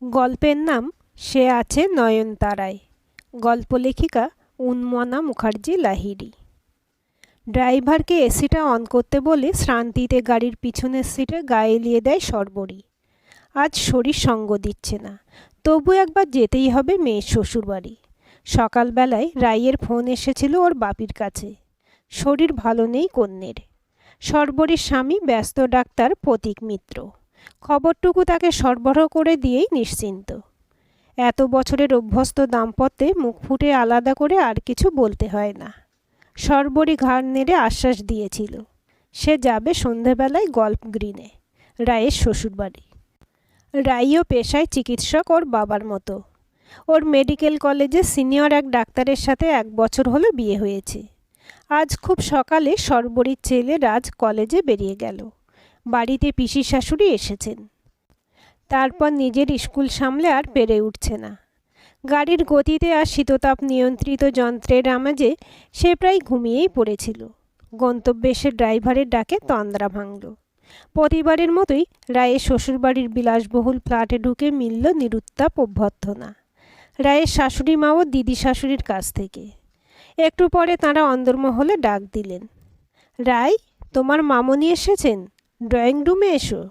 গল্পের নাম সে আছে নয়নতারায়। গল্প লেখিকা উন্মনা মুখার্জি লাহিড়ী। ড্রাইভারকে এসিটা অন করতে বলে শ্রান্তিতে গাড়ির পিছনের সিটে গায়ে এলিয়ে দেয় শর্বরী। আজ শরীর সঙ্গ দিচ্ছে না, তবু একবার যেতেই হবে মেয়ের শ্বশুরবাড়ি। সকালবেলায় রাইয়ের ফোন এসেছিল ওর বাপির কাছে। শরীর ভালো নেই কন্যের। শর্বরীর স্বামী ব্যস্ত ডাক্তার প্রতীক মিত্র। খবরটুকু তাকে সরবরাহ করে দিয়েই নিশ্চিন্ত। এত বছরের অভ্যস্ত দাম্পত্যে মুখ ফুটে আলাদা করে আর কিছু বলতে হয় না। শর্বরী ঘাড় নেড়ে আশ্বাস দিয়েছিল সে যাবে সন্ধেবেলায় গল্ফ গ্রিনে, রায়ের শ্বশুরবাড়ি। রাইও পেশায় চিকিৎসক ওর বাবার মতো। ওর মেডিকেল কলেজে সিনিয়র এক ডাক্তারের সাথে 1 বছর হলো বিয়ে হয়েছে। আজ খুব সকালে শর্বরীর ছেলে রাজ কলেজে বেরিয়ে গেল। বাড়িতে পিসি শাশুড়ি এসেছেন। তারপর নিজের স্কুল সামলে আর পেরে উঠছে না। গাড়ির গতিতে আর শীততাপ নিয়ন্ত্রিত যন্ত্রের আমেজে সে প্রায় ঘুমিয়েই পড়েছিল। গন্তব্যে এসে ড্রাইভারের ডাকে তন্দ্রা ভাঙল। প্রতিবারের মতোই রায়ের শ্বশুরবাড়ির বিলাসবহুল ফ্ল্যাটে ঢুকে মিলল নিরুত্তাপ অভ্যর্থনা রায়ের শাশুড়ি মা ও দিদি শাশুড়ির কাছ থেকে। একটু পরে তাঁরা অন্দরমহলে ডাক দিলেন, রায়, তোমার মামনি এসেছেন, ড্রয়িং রুমে এসো।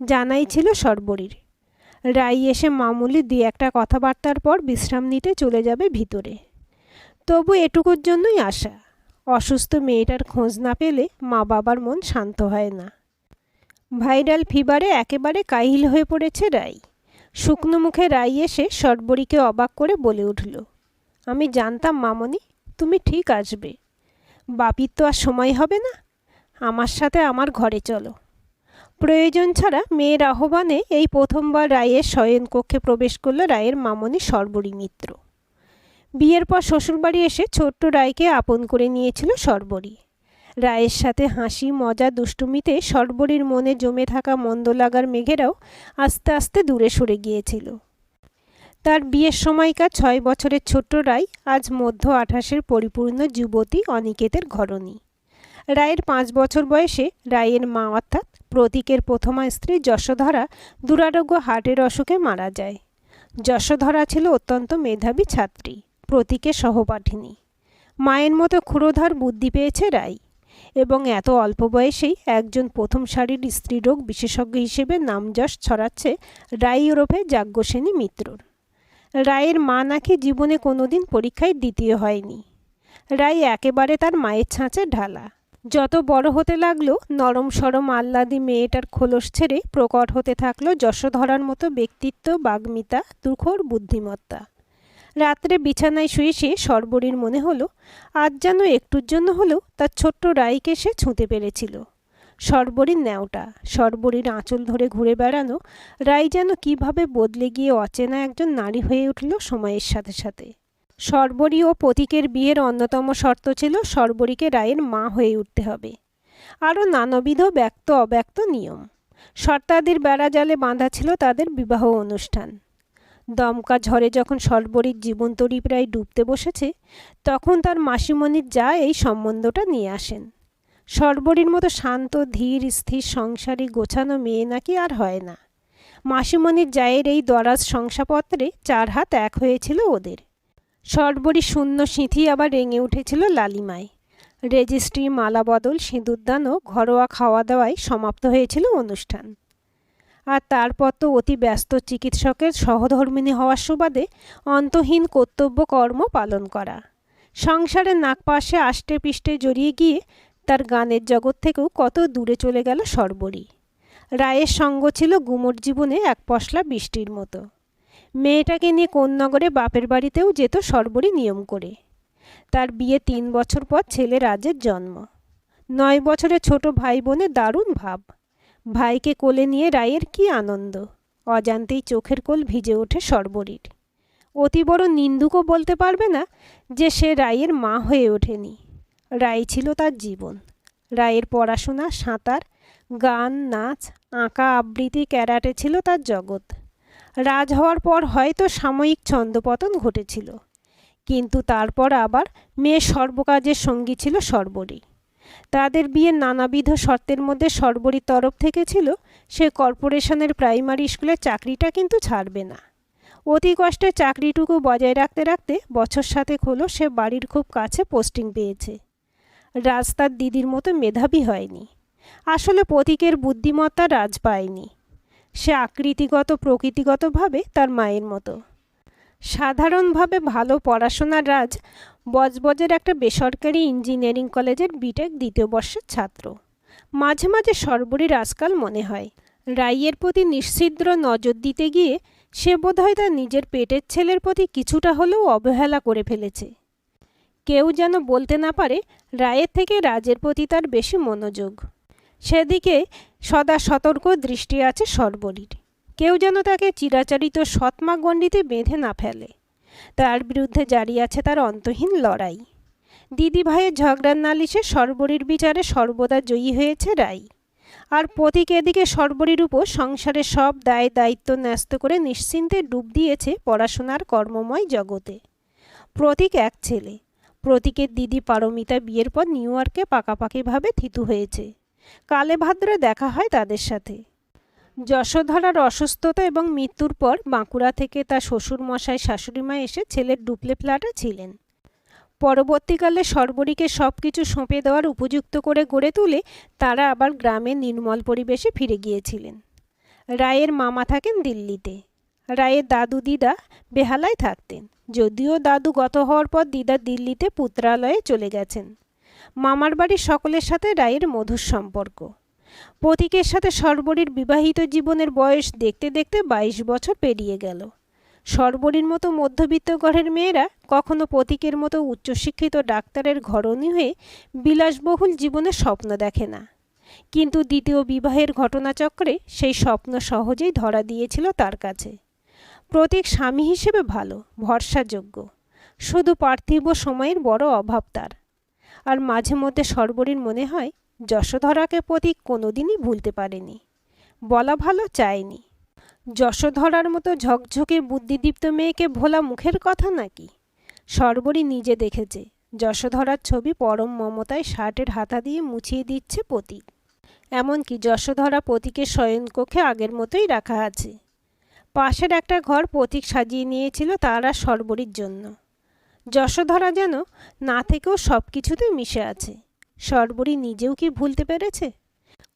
জানাই ছিল শর্বরীর। রাই এসে মামুলি 2-1 কথাবার্তার পর বিশ্রাম নিতে চলে যাবে ভিতরে। তবু এটুকুর জন্যই আশা। অসুস্থ মেয়েটার খোঁজ না পেলে মা বাবার মন শান্ত হয় না। ভাইরাল ফিভারে একেবারে কাহিল হয়ে পড়েছে রাই। শুকনো মুখে রাই এসে শর্বরীকে অবাক করে বলে উঠল, আমি জানতাম মামনি, তুমি ঠিক আসবে। বাপির তো আর সময় হবে না। আমার সাথে আমার ঘরে চলো। প্রয়োজন ছাড়া মেয়ের আহ্বানে এই প্রথমবার রায়ের শয়নকক্ষে প্রবেশ করল রায়ের মামনি শর্বরী মিত্র। বিয়ের পর শ্বশুরবাড়ি এসে ছোট্ট রায়কে আপন করে নিয়েছিল শর্বরী। রায়ের সাথে হাসি মজা দুষ্টুমিতে শর্বরীর মনে জমে থাকা মন্দ লাগার মেঘেরাও আস্তে আস্তে দূরে সরে গিয়েছিল। তার বিয়ের সময়কার 6 বছরের ছোট্ট রায় আজ মধ্য 28-এর পরিপূর্ণ যুবতী অনিকেতের ঘরণী। রায়ের 5 বছর বয়সে রায়ের মা অর্থাৎ প্রতীকের প্রথমা স্ত্রী যশোধরা দুরারোগ্য হার্টের অসুখে মারা যায়। যশোধরা ছিল অত্যন্ত মেধাবী ছাত্রী, প্রতীকের সহপাঠিনী। মায়ের মতো ক্ষুরোধার বুদ্ধি পেয়েছে রায় এবং এত অল্প বয়সেই একজন প্রথম সারির স্ত্রীরোগ বিশেষজ্ঞ হিসেবে নামযশ ছড়াচ্ছে রায় ওরফে যাজ্ঞসেনী মিত্রর। রায়ের মা নাকি জীবনে কোনোদিন পরীক্ষায় দ্বিতীয় হয়নি। রায় একেবারে তার মায়ের ছাঁচে ঢালা। যত বড় হতে লাগলো নরম সরম আহ্লাদী মেয়েটার খোলস ছেড়ে প্রকট হতে থাকলো যশোধরার মতো ব্যক্তিত্ব, বাগ্মিতা, তুখোড় বুদ্ধিমত্তা। রাত্রে বিছানায় শুয়ে সে শর্বরীর মনে হলো আজ যেন একটুর জন্য হলেও তার ছোট্ট রাইকে সে ছুঁতে পেরেছিল। শর্বরীর ন্যাওটা, শর্বরীর আঁচল ধরে ঘুরে বেড়ানো রাই যেন কিভাবে বদলে গিয়ে অচেনা একজন নারী হয়ে উঠল সময়ের সাথে সাথে। শর্বরী ও প্রতীকের বিয়ের অন্যতম শর্ত ছিল শর্বরীকে রায়ের মা হয়ে উঠতে হবে। আরও নানাবিধ ব্যক্ত অব্যক্ত নিয়ম শর্তাদির বেড়াজালে বাঁধা ছিল তাদের বিবাহ অনুষ্ঠান। দমকা ঝড়ে যখন শর্বরীর জীবনতরী প্রায় ডুবতে বসেছে, তখন তার মাসিমণির যা এই সম্বন্ধটা নিয়ে আসেন। শর্বরীর মতো শান্ত ধীর স্থির সংসারী গোছানো মেয়ে নাকি আর হয় না। মাসিমণির জায়ের এই দরাজ শংসাপত্রে 4 হাত এক হয়েছিল ওদের। শর্বরী শূন্য সিঁথি আবার রেঙে উঠেছিল লালিমায়। রেজিস্ট্রি, মালা বদল, সিঁদুরদান ও ঘরোয়া খাওয়া দাওয়ায় সমাপ্ত হয়েছিল অনুষ্ঠান। আর তারপর তো অতি ব্যস্ত চিকিৎসকের সহধর্মিণী হওয়ার সুবাদে অন্তহীন কর্তব্য কর্ম পালন করা। সংসারের নাগপাশে আষ্টে পিষ্টে জড়িয়ে গিয়ে তার গানের জগৎ থেকেও কত দূরে চলে গেল শর্বরী। রায়ের সঙ্গ ছিল গুমোট জীবনে এক পশলা বৃষ্টির মতো। মেয়েটাকে নিয়ে কোন নগরে বাপের বাড়িতেও যেত শর্বরী নিয়ম করে। তার বিয়ে 3 বছর পর ছেলে রাজের জন্ম। 9 বছরের ছোট ভাই বোনের দারুণ ভাব। ভাইকে কোলে নিয়ে রায়ের কি আনন্দ! অজান্তেই চোখের কোল ভিজে ওঠে শর্বরীর। অতি বড় নিন্দুকও বলতে পারবে না যে সে রায়ের মা হয়ে ওঠেনি। রায় ছিল তার জীবন। রায়ের পড়াশোনা, সাঁতার, গান, নাচ, আঁকা, আবৃত্তি, ক্যারাটে ছিল তার জগৎ। রাজ হওয়ার পর হয়তো সাময়িক ছন্দপতন ঘটেছিল, কিন্তু তারপর আবার মেয়ের সর্বকাজের সঙ্গী ছিল শর্বরী। তাদের বিয়ের নানাবিধ শর্তের মধ্যে সর্বরীর তরফ থেকে ছিল সে কর্পোরেশনের প্রাইমারি স্কুলের চাকরিটা কিন্তু ছাড়বে না। অতি কষ্টে চাকরিটুকু বজায় রাখতে রাখতে বছর 7 হলো সে বাড়ির খুব কাছে পোস্টিং পেয়েছে। রাজ তার দিদির মতো মেধাবী হয়নি। আসলে প্রতীকের বুদ্ধিমত্তা রাজ পায়নি। সে আকৃতিগত প্রকৃতিগতভাবে তার মায়ের মতো। সাধারণভাবে ভালো পড়াশোনার রাজ বজবজের একটা বেসরকারি ইঞ্জিনিয়ারিং কলেজের বিটেক 2য় বর্ষের ছাত্র। মাঝে মাঝে সর্বরীর আজকাল মনে হয় রাইয়ের প্রতি নিশ্ছিদ্র নজর দিতে গিয়ে সে বোধহয় তার নিজের পেটের ছেলের প্রতি কিছুটা হলেও অবহেলা করে ফেলেছে। কেউ যেন বলতে না পারে রায়ের থেকে রাজের প্রতি তার বেশি মনোযোগ। সেদিকে সদা সতর্ক দৃষ্টি আছে সর্বরীর। কেউ যেন তাকে চিরাচরিত সৎমা গণ্ডিতে বেঁধে না ফেলে। তার বিরুদ্ধে জারি আছে তার অন্তহীন লড়াই। দিদি ভাইয়ের ঝগড়ার নালিশে সর্বরীর বিচারে সর্বদা জয়ী হয়েছে রাই। আর প্রতীক এদিকে সর্বরীর উপর সংসারের সব দায় দায়িত্ব ন্যস্ত করে নিশ্চিন্তে ডুব দিয়েছে পড়াশোনার কর্মময় জগতে। প্রতীক এক ছেলে। প্রতীকের দিদি পারমিতা বিয়ের পর নিউ ইয়র্কে পাকাপাকিভাবে থিতু হয়েছে। কালে ভাদ্রে দেখা হয় তাদের সাথে। যশোধরার অসুস্থতা এবং মৃত্যুর পর বাঁকুড়া থেকে তার শ্বশুরমশাই শাশুড়িমা এসে ছেলের ডুপ্লে ফ্ল্যাটে ছিলেন। পরবর্তীকালে সর্বরীকে সব কিছু সঁপে দেওয়ার উপযুক্ত করে গড়ে তুলে তারা আবার গ্রামের নির্মল পরিবেশে ফিরে গিয়েছিলেন। রায়ের মামা থাকেন দিল্লিতে। রায়ের দাদু দিদা বেহালায় থাকতেন। যদিও দাদু গত হওয়ার পর দিদা দিল্লিতে পুত্রালয়ে চলে গেছেন। মামার বাড়ির সকলের সাথে রায়ের মধুর সম্পর্ক। প্রতীকের সাথে সর্বরীর বিবাহিত জীবনের বয়স দেখতে দেখতে 22 বছর পেরিয়ে গেল। সর্বরীর মতো মধ্যবিত্ত ঘরের মেয়েরা কখনো প্রতীকের মতো উচ্চশিক্ষিত ডাক্তারের ঘরণী হয়ে বিলাসবহুল জীবনের স্বপ্ন দেখে না। কিন্তু দ্বিতীয় বিবাহের ঘটনাচক্রে সেই স্বপ্ন সহজেই ধরা দিয়েছিল তার কাছে। প্রতীক স্বামী হিসেবে ভালো, ভরসাযোগ্য, শুধু পার্থিব সময়ের বড় অভাব তার। আর মাঝে মধ্যে সর্বরীর মনে হয় যশোধরাকে প্রতীক কোনোদিনই ভুলতে পারেনি। বলা ভালো, চায়নি। যশোধরার মতো ঝকঝকে বুদ্ধিদীপ্ত মেয়েকে ভোলা মুখের কথা নাকি? সর্বরী নিজে দেখেছে যশোধরার ছবি পরম মমতায় শার্টের হাতা দিয়ে মুছিয়ে দিচ্ছে প্রতীক। এমনকি যশোধরা প্রতীকের শয়নকক্ষে আগের মতোই রাখা আছে। পাশের একটা ঘর প্রতীক সাজিয়ে নিয়েছিল তার আর সর্বরীর জন্য। যশোধরা যেন না থেকেও সব কিছুতে মিশে আছে। সর্বরী নিজেও কি ভুলতে পেরেছে?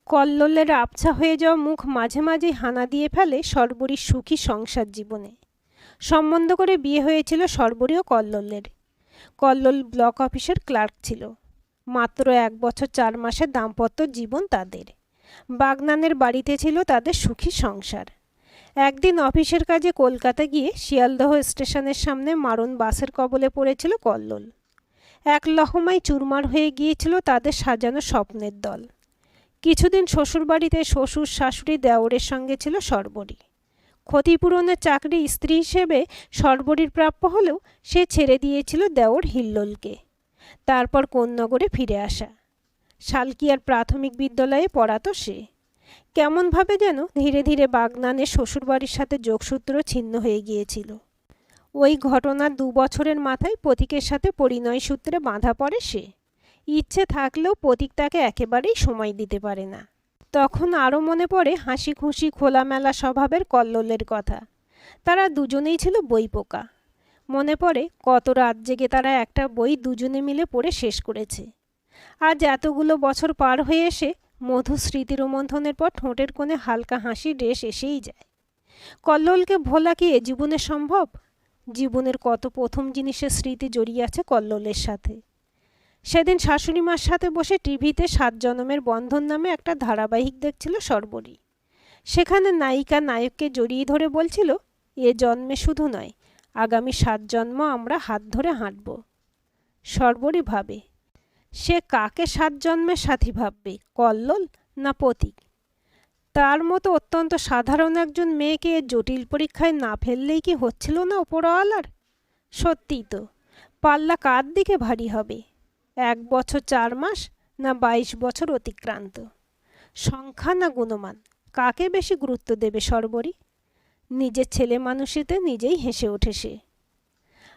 কল্লোলের আবছা হয়ে যাওয়া মুখ মাঝে মাঝেই হানা দিয়ে ফেলে সর্বরীর সুখী সংসার জীবনে। সম্বন্ধ করে বিয়ে হয়েছিল সর্বরী ও কল্লোলের। কল্লোল ব্লক অফিসের ক্লার্ক ছিল। মাত্র 1 বছর 4 মাসের দাম্পত্য জীবন তাদের। বাগনানের বাড়িতে ছিল তাদের সুখী সংসার। একদিন অফিসের কাজে কলকাতা গিয়ে শিয়ালদহ স্টেশনের সামনে মারণ বাসের কবলে পড়েছিল কল্লোল। এক লহমায় চুরমার হয়ে গিয়েছিল তাদের সাজানো স্বপ্নের দল। কিছুদিন শ্বশুরবাড়িতে শ্বশুর শাশুড়ি দেওরের সঙ্গে ছিল সর্বরী। ক্ষতিপূরণের চাকরি স্ত্রী হিসেবে সর্বরীর প্রাপ্য হলেও সে ছেড়ে দিয়েছিল দেওর হিল্লোলকে। তারপর কোন্নগরে ফিরে আসা। শালকিয়ার প্রাথমিক বিদ্যালয়ে পড়াতো সে। কেমনভাবে যেন ধীরে ধীরে বাগনানের শ্বশুরবাড়ির সাথে যোগসূত্র ছিন্ন হয়ে গিয়েছিল। ওই ঘটনার 2 বছরের মাথায় প্রতীকের সাথে পরিণয় সূত্রে বাঁধা পড়ে সে। ইচ্ছে থাকলেও প্রতীক তাকে একেবারেই সময় দিতে পারে না। তখন আরও মনে পড়ে হাসি খুশি খোলামেলা স্বভাবের কল্লোলের কথা। তারা দুজনেই ছিল বইপোকা। মনে পড়ে কত রাত জেগে তারা একটা বই দুজনে মিলে পড়ে শেষ করেছে। আজ এতগুলো বছর পার হয়ে এসে মধু স্মৃতি রোমন্থনের পর ঠোঁটের কোণে হালকা হাসির রেশ এসেই যায়। কল্লোলকে ভোলা কি এ জীবনে সম্ভব? জীবনের কত প্রথম জিনিসের স্মৃতি জড়িয়ে আছে কল্লোলের সাথে। সেদিন শাশুড়িমার সাথে বসে টিভিতে 7 জনমের বন্ধন নামে একটা ধারাবাহিক দেখছিল সর্বরী। সেখানে নায়িকা নায়ককে জড়িয়ে ধরে বলছিল, এ জন্মে শুধু নয়, আগামী 7 জন্ম আমরা হাত ধরে হাঁটব। সর্বরী ভাবে, সে কাকে 7 জন্মের সাথী ভাববে, কল্লোল না প্রতীক? তার মতো অত্যন্ত সাধারণ একজন মেয়েকে জটিল পরীক্ষায় না ফেললেই কি হচ্ছিল না ওপরওয়ালার? সত্যিই তো, পাল্লা কার দিকে ভারী হবে? 1 বছর 4 মাস না 22 বছর অতিক্রান্ত? সংখ্যা না গুণমান, কাকে বেশি গুরুত্ব দেবে সর্বরী? নিজের ছেলে মানুষেতে নিজেই হেসে ওঠে সে।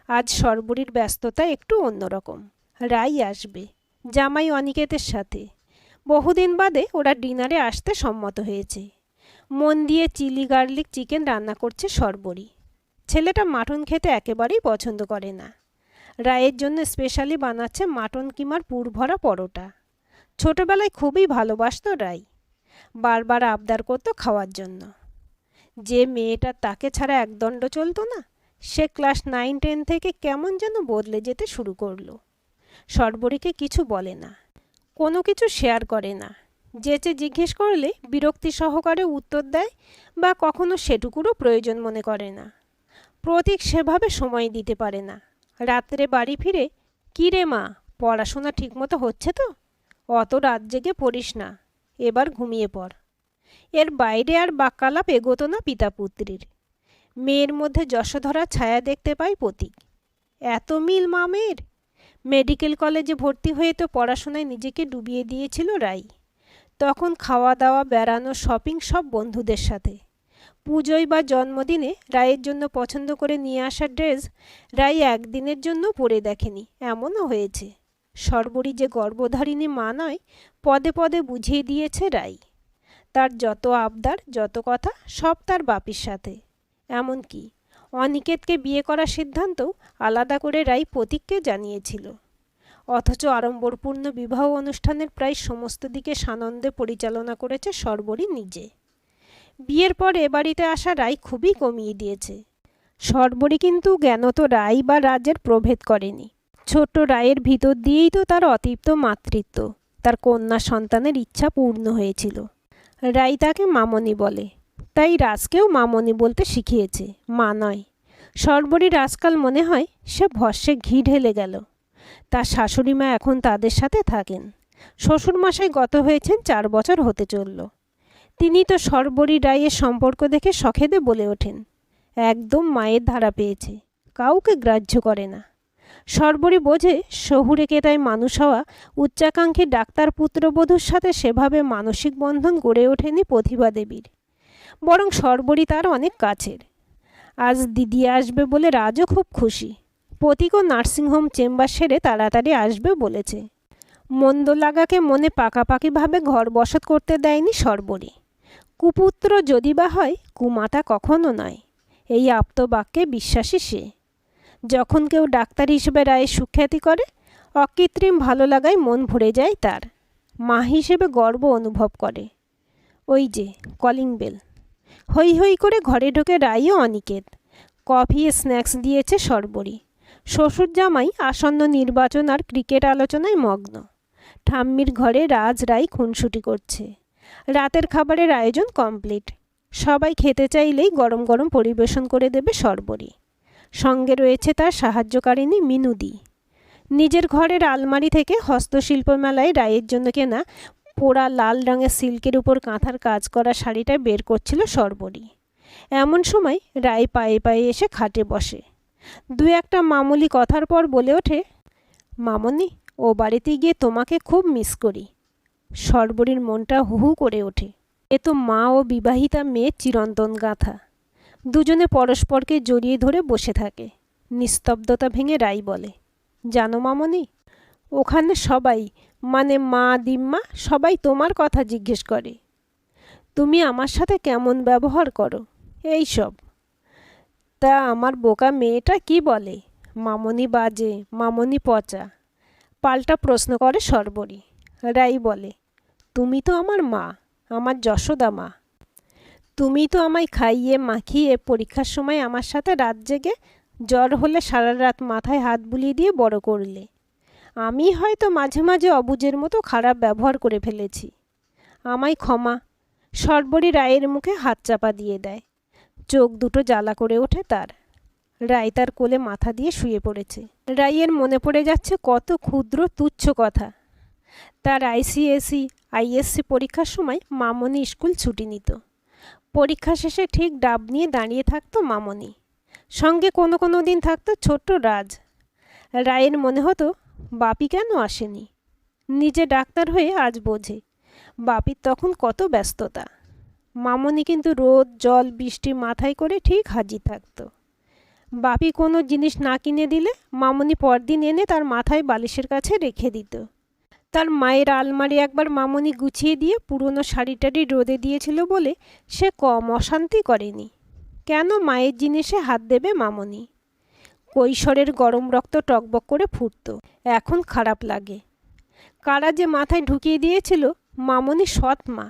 আজ সর্বরীর ব্যস্ততা একটু অন্যরকম। রাই আসবে। জামাই অনিকেতের সাথে। বহুদিন বাদে ওরা ডিনারে আসতে সম্মত হয়েছে। মন দিয়ে চিলি গার্লিক চিকেন রান্না করছে শর্বরী। ছেলেটা মাটন খেতে একেবারেই পছন্দ করে না। রায়ের জন্য স্পেশালি বানাচ্ছে মাটন কিমার পুরভরা পরোটা। ছোটবেলায় খুবই ভালোবাসত রাই, বারবার আবদার করতো খাওয়ার জন্য। যে মেয়েটা তাকে ছাড়া একদণ্ড চলতো না, সে ক্লাস 9-10 থেকে কেমন যেন বদলে যেতে শুরু করলো। শর্বরীকে কিছু বলে না, কোনো কিছু শেয়ার করে না। যেচে জিজ্ঞেস করলে বিরক্তি সহকারে উত্তর দেয় বা কখনো সেটুকুরও প্রয়োজন মনে করে না। প্রতীক সেভাবে সময় দিতে পারে না। রাত্রে বাড়ি ফিরে, কী রে মা, পড়াশোনা ঠিকমতো হচ্ছে তো? অত রাত জেগে পড়িস না, এবার ঘুমিয়ে পড়। এর বাইরে আর বাক্যালাপ এগোতো না পিতা পুত্রীর। মেয়ের মধ্যে যশোধরার ছায়া দেখতে পায় প্রতীক। এত মিল মা মেয়ের। মেডিকেল কলেজে ভর্তি হয়ে তো পড়াশোনায় নিজেকে ডুবিয়ে দিয়েছিল রাই। তখন খাওয়া দাওয়া, বেড়ানো, শপিং সব বন্ধুদের সাথে। পুজোয় বা জন্মদিনে রায়ের জন্য পছন্দ করে নিয়ে আসা ড্রেস রাই একদিনের জন্য পরে দেখেনি, এমনও হয়েছে। শর্বরী যে গর্ভধারিণী মা নয়, পদে পদে বুঝিয়ে দিয়েছে রাই। তার যত আবদার, যত কথা, সব তার বাপির সাথে। এমনকি অনিকেতকে বিয়ে করার সিদ্ধান্তও আলাদা করে রাই প্রতীককে জানিয়েছিল। অথচ আড়ম্বরপূর্ণ বিবাহ অনুষ্ঠানের প্রায় সমস্ত দিকে সানন্দে পরিচালনা করেছে শর্বরী নিজে। বিয়ের পর এ বাড়িতে আসা রাই খুবই কমিয়ে দিয়েছে। শর্বরী কিন্তু জ্ঞানত রাই বা রাজের প্রভেদ করেনি। ছোট্ট রায়ের ভিতর দিয়েই তো তার অতৃপ্ত মাতৃত্ব, তার কন্যা সন্তানের ইচ্ছা পূর্ণ হয়েছিল। রাই তাকে মামনি বলে, তাই রাজকেও মামনি বলতে শিখিয়েছে, মা নয়। শর্বরীর আজকাল মনে হয় সে ভস্যে ঘি ঢেলে গেল। তার শাশুড়ি মা এখন তাদের সাথে থাকেন। শ্বশুরমশাই গত হয়েছেন 4 বছর হতে চলল। তিনি তো শর্বরী রায়ের সম্পর্ক দেখে শখেদে বলে ওঠেন, একদম মায়ের ধারা পেয়েছে, কাউকে গ্রাহ্য করে না। শর্বরী বোঝে শহুরে কেতায় মানুষ হওয়া উচ্চাকাঙ্ক্ষী ডাক্তার পুত্রবধূর সাথে সেভাবে মানসিক বন্ধন গড়ে ওঠেনি প্রতিভা দেবীর। বরং শর্বরী তার অনেক কাছের। আজ দিদি আসবে বলে রাজও খুব খুশি। প্রতীকও নার্সিংহোম চেম্বার সেরে তাড়াতাড়ি আসবে বলেছে। মন্দ লাগাকে মনে পাকাপাকিভাবে ঘর বসত করতে দেয়নি শর্বরী। কুপুত্র যদি বা হয়, কুমাতা কখনো নয়, এই আপ্তবাক্যে বিশ্বাসী সে। যখন কেউ ডাক্তার হিসেবে রায়ের সুখ্যাতি করে, অকৃত্রিম ভালো লাগায় মন ভরে যায় তার। মা হিসেবে গর্ব অনুভব করে। ওই যে কলিং বেল। হৈ হৈ করে ঘরে ঢোকে রাই ও অনিকেত। কফি স্ন্যাক্স দিয়েছে শর্বরী। শ্বশুর জামাই আসন্ন নির্বাচন আর ক্রিকেট আলোচনায় মগ্ন। ঠাম্মির ঘরে রাজ রাই খুনসুটি করছে। রাতের খাবারের আয়োজন কমপ্লিট। সবাই খেতে চাইলেই গরম গরম পরিবেশন করে দেবে শর্বরী। সঙ্গে রয়েছে তার সাহায্যকারিণী মিনুদি। নিজের ঘরের আলমারি থেকে হস্তশিল্প মেলায় রায়ের জন্য কেনা পোড়া লাল রঙের সিল্কের উপর কাঁথার কাজ করা শাড়িটা বের করছিল শর্বরী। এমন সময় রায় পায়ে পায়ে এসে খাটে বসে। দু একটা মামুলি কথার পর বলে ওঠে, মামনি, ও বাড়িতে গিয়ে তোমাকে খুব মিস করি। শর্বরীর মনটা হু হু করে ওঠে। এ তো মা ও বিবাহিতা মেয়ের চিরন্তন গাথা। দুজনে পরস্পরকে জড়িয়ে ধরে বসে থাকে। নিস্তব্ধতা ভেঙে রাই বলে, জানো মামনি, ওখানে সবাই, মানে মা দিম্মা সবাই তোমার কথা জিজ্ঞেস করে। তুমি আমার সাথে কেমন ব্যবহার করো, এই সব। তা আমার বোকা মেয়েটা কি বলে? মামনি বাজে, মামনি পচা। পাল্টা প্রশ্ন করে শর্বরী। রাই বলে, তুমি তো আমার মা, আমার যশোদা মা। তুমি তো আমায় খাইয়ে মাখিয়ে পরীক্ষার সময় আমার সাথে রাত জেগে জ্বর হলে সারা রাত মাথায় হাত বুলিয়ে দিয়ে বড় করলে। আমি হয়তো মাঝে মাঝে অবুঝের মতো খারাপ ব্যবহার করে ফেলেছি, আমায় ক্ষমা। শর্বরী রায়ের মুখে হাত চাপা দিয়ে দেয়। চোখ দুটো জ্বালা করে ওঠে তার। রায় তার কোলে মাথা দিয়ে শুয়ে পড়েছে। রাইয়ের মনে পড়ে যাচ্ছে কত ক্ষুদ্র তুচ্ছ কথা। তার আইসিএসসি আইএসসি পরীক্ষার সময় মামনি স্কুল ছুটি নিত। পরীক্ষা শেষে ঠিক ডাব নিয়ে দাঁড়িয়ে থাকতো মামনি। সঙ্গে কোনো কোনো দিন থাকতো ছোট্ট রাজ। রায়ের মনে হতো, বাপি কেন আসেনি? নিজে ডাক্তার হয়ে আজ বোঝে বাপির তখন কত ব্যস্ততা। মামনি কিন্তু রোদ জল বৃষ্টি মাথায় করে ঠিক হাজির থাকতো। বাপি কোনো জিনিস না কিনে দিলে মামনি পরদিন এনে তার মাথায় বালিশের কাছে রেখে দিত। তার মায়ের আলমারি একবার মামনি গুছিয়ে দিয়ে পুরনো শাড়িটারি রোদে দিয়েছিল বলে সে কম অশান্তি করেনি। কেন মায়ের জিনিসে হাত দেবে মামনি? কৈশোরের গরম রক্ত টকবক করে ফুটত, এখন খারাপ লাগে। কারা যে মাথায় ঢুকিয়ে দিয়েছিল মামনি সৎ মা,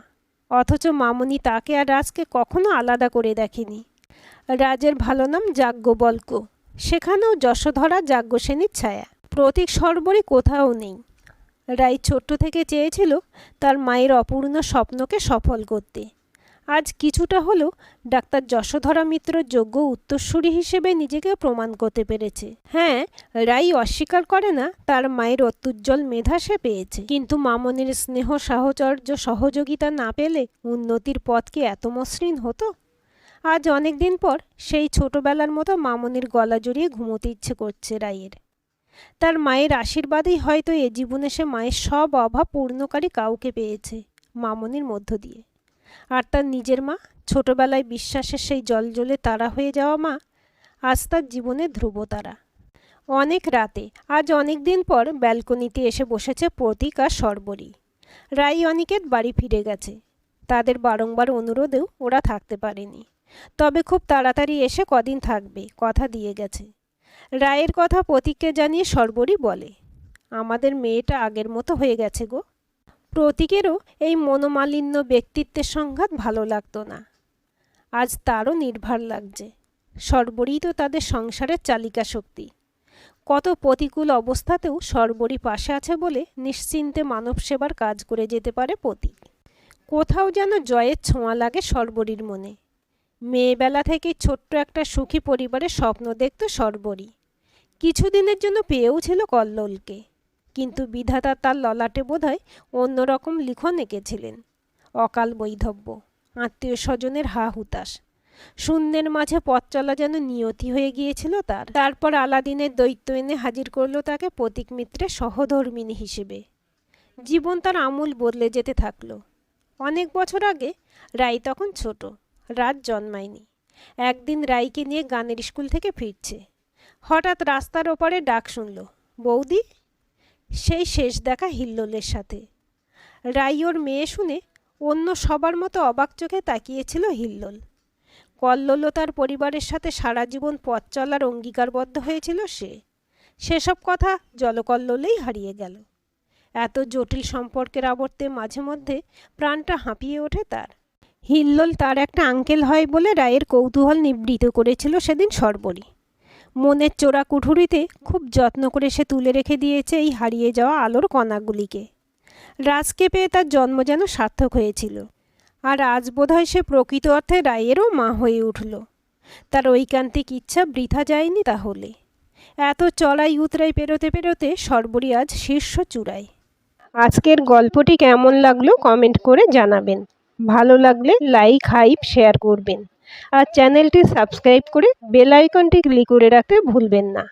অথচ মামনি তাকে আর রাজকে কখনো আলাদা করে দেখেনি। রাজের ভালো নাম যাজ্ঞবল্ক্য, সেখানেও যশোধরা যাজ্ঞসেনীর ছায়া। প্রতীক সর্বরী কোথাও নেই। রাই ছোট্ট থেকে চেয়েছিল তার মায়ের অপূর্ণ স্বপ্নকে সফল করতে। আজ কিছুটা হলেও ডাক্তার যশোধরা মিত্র যোগ্য উত্তরসূরি হিসেবে নিজেকে প্রমাণ করতে পেরেছে। হ্যাঁ, রাই অস্বীকার করে না তার মায়ের অত্যুজ্জ্বল মেধা সে পেয়েছে, কিন্তু মামনির স্নেহ সাহচর্য সহযোগিতা না পেলে উন্নতির পথ কি এত মসৃণ হতো? আজ অনেক দিন পর সেই ছোটবেলার মতো মামনির গলা জড়িয়ে ঘুমোতে ইচ্ছে করছে রাইয়ের। তার মায়ের আশীর্বাদেই হয়তো এ জীবনে সে মায়ের সব অভাব পূর্ণকারী কাউকে পেয়েছে, মামনির মধ্য দিয়ে। আর তার নিজের মা, ছোটবেলায় বিশ্বাসের সেই জলজলে তারা হয়ে যাওয়া মা, আজ তার জীবনের ধ্রুবতারা। অনেক রাতে, আজ অনেক দিন পর ব্যালকনিতে এসে বসেছে প্রতীক আর সর্বরী। রাই অনিকেত বাড়ি ফিরে গেছে। তাদের বারংবার অনুরোধেও ওরা থাকতে পারেনি, তবে খুব তাড়াতাড়ি এসে কদিন থাকবে কথা দিয়ে গেছে। রায়ের কথা প্রতীককে জানিয়ে সর্বরী বলে, আমাদের মেয়েটা আগের মতো হয়ে গেছে গো। প্রতীকেরও এই মনোমালিন্য ব্যক্তিত্বের সংঘাত ভালো লাগতো না। আজ তারও নির্ভার লাগছে। সর্বরী তো তাদের সংসারের চালিকা শক্তি। কত প্রতিকূল অবস্থাতেও সর্বরী পাশে আছে বলে নিশ্চিন্তে মানব সেবার কাজ করে যেতে পারে প্রতীক। কোথাও যেন জয়ের ছোঁয়া লাগে সর্বরীর মনে। মেয়েবেলা থেকেই ছোট্ট একটা সুখী পরিবারের স্বপ্ন দেখত সর্বরী। কিছুদিনের জন্য পেয়েও ছিল কল্লোলকে, কিন্তু বিধাতা তার ললাটে বোধহয় অন্যরকম লিখন এঁকেছিলেন। অকাল বৈধব্য, আত্মীয় স্বজনের হা হুতাশ, শূন্যের মাঝে পথ চলা যেন নিয়তি হয়ে গিয়েছিল তার। তারপর আলাদিনের দৈত্য এনে হাজির করল তাকে প্রতীক মিত্রের সহধর্মিণী হিসেবে। জীবন তার আমূল বদলে যেতে থাকলো। অনেক বছর আগে রাই তখন ছোট, রাত জন্মায়নি। একদিন রাইকে নিয়ে গানের স্কুল থেকে ফিরছে। হঠাৎ রাস্তার ওপারে ডাক শুনল, বৌদি। সেই শেষ দেখা হিল্লোলের সাথে। রাই ওর মেয়ে শুনে অন্য সবার মতো অবাক চোখে তাকিয়েছিল হিল্লোল। কল্লোলতার পরিবারের সাথে সারা জীবন পথ চলার অঙ্গীকারবদ্ধ হয়েছিল সে। সেসব কথা জলকল্লোলেই হারিয়ে গেল। এত জটিল সম্পর্কের আবর্তে মাঝে মধ্যে প্রাণটা হাঁপিয়ে ওঠে তার। হিল্লোল তার একটা আঙ্কেল হয় বলে রায়ের কৌতূহল নিবৃত করেছিল সেদিন সর্বরী। মনের চোরা কুঠুরিতে খুব যত্ন করে সে তুলে রেখে দিয়েছে এই হারিয়ে যাওয়া আলোর কণাগুলিকে। রাজকে পেয়ে তার জন্ম যেন সার্থক হয়েছিল। আর আজ বোধহয় সে প্রকৃত অর্থে রায়েরও মা হয়ে উঠল। তার ঐকান্তিক ইচ্ছা বৃথা যায়নি তাহলে। এত চড়াই উতরাই পেরোতে পেরোতে সর্বরী আজ শীর্ষ চূড়ায়। আজকের গল্পটি কেমন লাগলো কমেন্ট করে জানাবেন। ভালো লাগলে লাইক, হাইপ, শেয়ার করবেন। আর চ্যানেলটি সাবস্ক্রাইব করে বেল আইকনটি ক্লিক করে রাখতে ভুলবেন না।